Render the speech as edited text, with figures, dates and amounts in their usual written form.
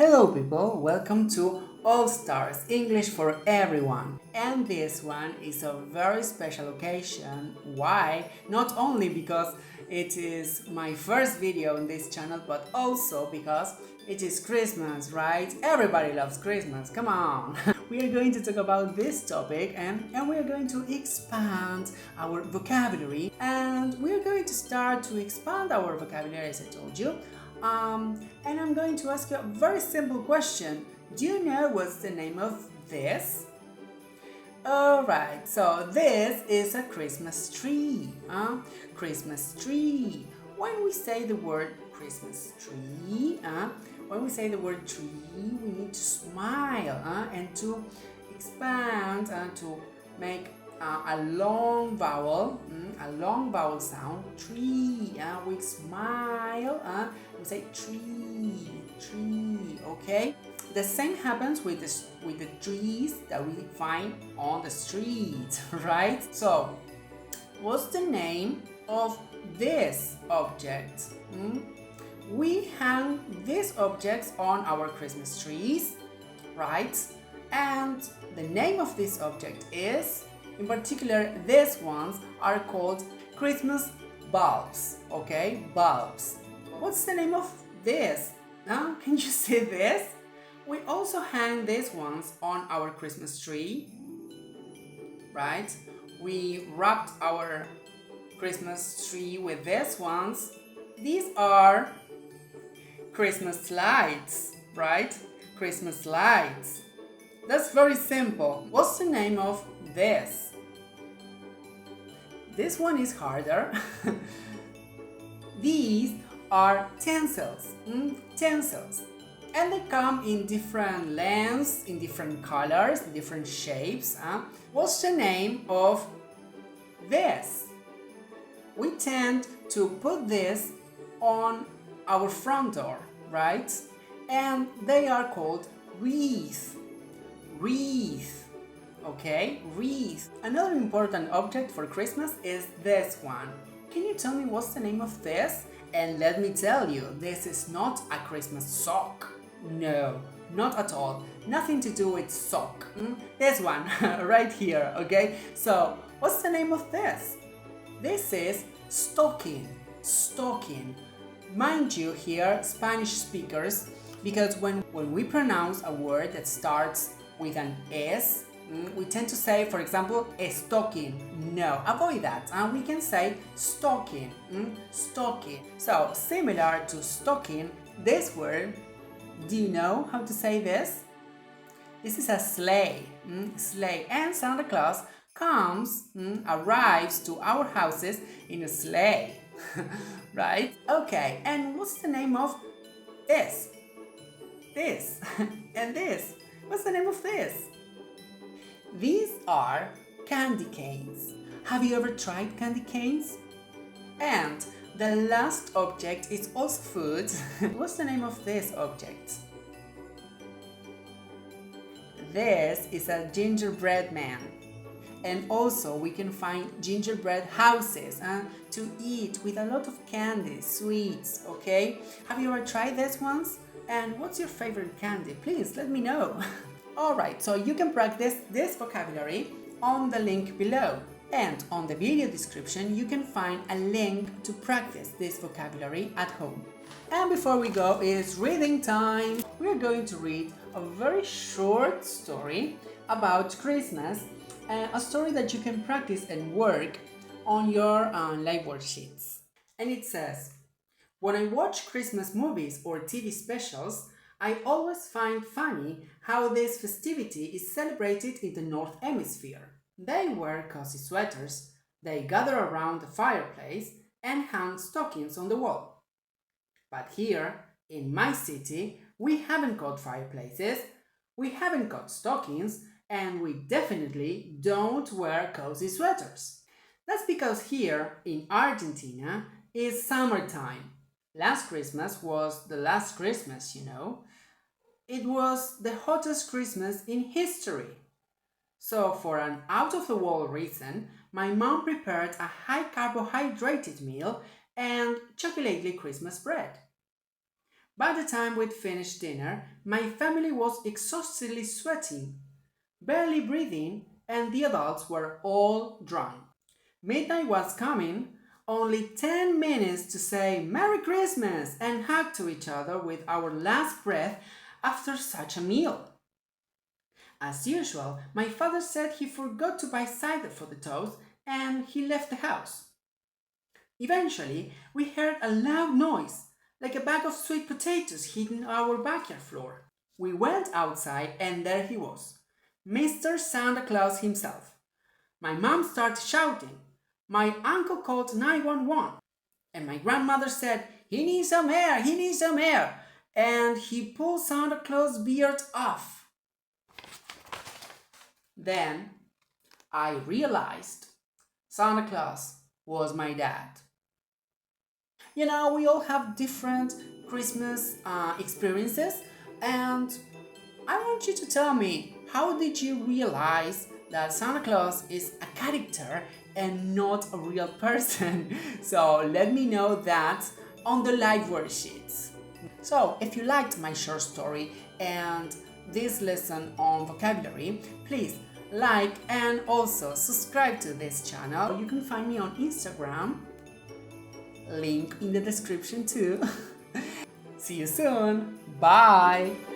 Hello people, welcome to All Stars English for Everyone. And this one is a very special occasion. Why? Not only because it is my first video on this channel, but also because it is Christmas, right? Everybody loves Christmas, come on! We are going to talk about this topic and we are going to expand our vocabulary, and we are going to start to expand our vocabulary as I told you. And I'm going to ask you a very simple question. Do you know what's the name of this? Alright, so this is a Christmas tree. Christmas tree. When we say the word Christmas tree, when we say the word tree, we need to smile and to expand and to make a long vowel sound. Tree. We smile. We say tree. Okay. The same happens with the trees that we find on the street, right? So, what's the name of this object? We hang these objects on our Christmas trees, right? And the name of this object is, in particular, these ones are called Christmas bulbs, okay? Bulbs. What's the name of this? Can you see this? We also hang these ones on our Christmas tree, right? We wrapped our Christmas tree with these ones. These are Christmas lights, right? Christmas lights. That's very simple. What's the name of this? This one is harder. These are tinsels. Tinsels. And they come in different lengths, in different colors, in different shapes. What's the name of this? We tend to put this on our front door, right? And they are called wreath. Wreath. Okay, wreath. Another important object for Christmas is this one. Can you tell me what's the name of this? And let me tell you, this is not a Christmas sock. No, not at all. Nothing to do with sock. This one, right here, okay? So, what's the name of this? This is stocking. Stocking. Mind you here, Spanish speakers, because when we pronounce a word that starts with an S, we tend to say, for example, stocking. No, avoid that. And we can say stocking. Stocking. So, similar to stocking, this word, do you know how to say this? This is a sleigh. Sleigh. And Santa Claus arrives to our houses in a sleigh. Right? Okay, and what's the name of this? This. And this. What's the name of this? These are candy canes. Have you ever tried candy canes? And the last object is also food. What's the name of this object? This is a gingerbread man. And also we can find gingerbread houses to eat with a lot of candy, sweets, okay? Have you ever tried this ones? And what's your favorite candy? Please let me know. Alright, so you can practice this vocabulary on the link below. And on the video description, you can find a link to practice this vocabulary at home. And before we go, it's reading time. We're going to read a very short story about Christmas, a story that you can practice and work on your live worksheets. And it says, when I watch Christmas movies or TV specials, I always find funny how this festivity is celebrated in the North Hemisphere. They wear cozy sweaters, they gather around the fireplace and hang stockings on the wall. But here, in my city, we haven't got fireplaces, we haven't got stockings, and we definitely don't wear cozy sweaters. That's because here, in Argentina, it's summertime. Last Christmas was the last Christmas, you know. It was the hottest Christmas in history. So, for an out-of-the-wall reason, my mom prepared a high-carbohydrate meal and chocolatey Christmas bread. By the time we'd finished dinner, my family was exhaustedly sweating, barely breathing, and the adults were all drunk. Midnight was coming, only 10 minutes to say Merry Christmas and hug to each other with our last breath after such a meal. As usual, my father said he forgot to buy cider for the toast and he left the house. Eventually, we heard a loud noise, like a bag of sweet potatoes hitting our backyard floor. We went outside and there he was, Mr. Santa Claus himself. My mom started shouting. My uncle called 911 and my grandmother said, "He needs some air, he needs some air." And he pulled Santa Claus' beard off. Then I realized Santa Claus was my dad. You know, we all have different Christmas experiences, and I want you to tell me, how did you realize that Santa Claus is a character and not a real person? So let me know that on the live worksheets. So if you liked my short story and this lesson on vocabulary, please like and also subscribe to this channel. You can find me on Instagram, link in the description too. See you soon. Bye.